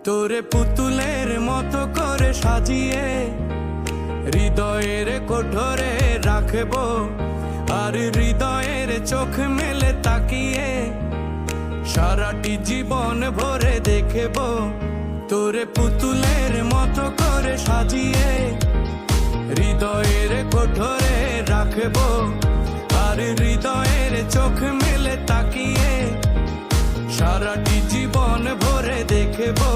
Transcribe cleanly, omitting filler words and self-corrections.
তোরে পুতুলের মতো করে সাজিয়ে হৃদয়ের কোঠরে রাখবো, আর হৃদয়ের চোখ মেলে তাকিয়ে সারাটি জীবন ভরে দেখবো। তোরে পুতুলের মতো করে সাজিয়ে হৃদয়ের কোঠরে রাখবো, আর হৃদয়ের চোখ মেলে তাকিয়ে সারাটি জীবন ভরে দেখবো।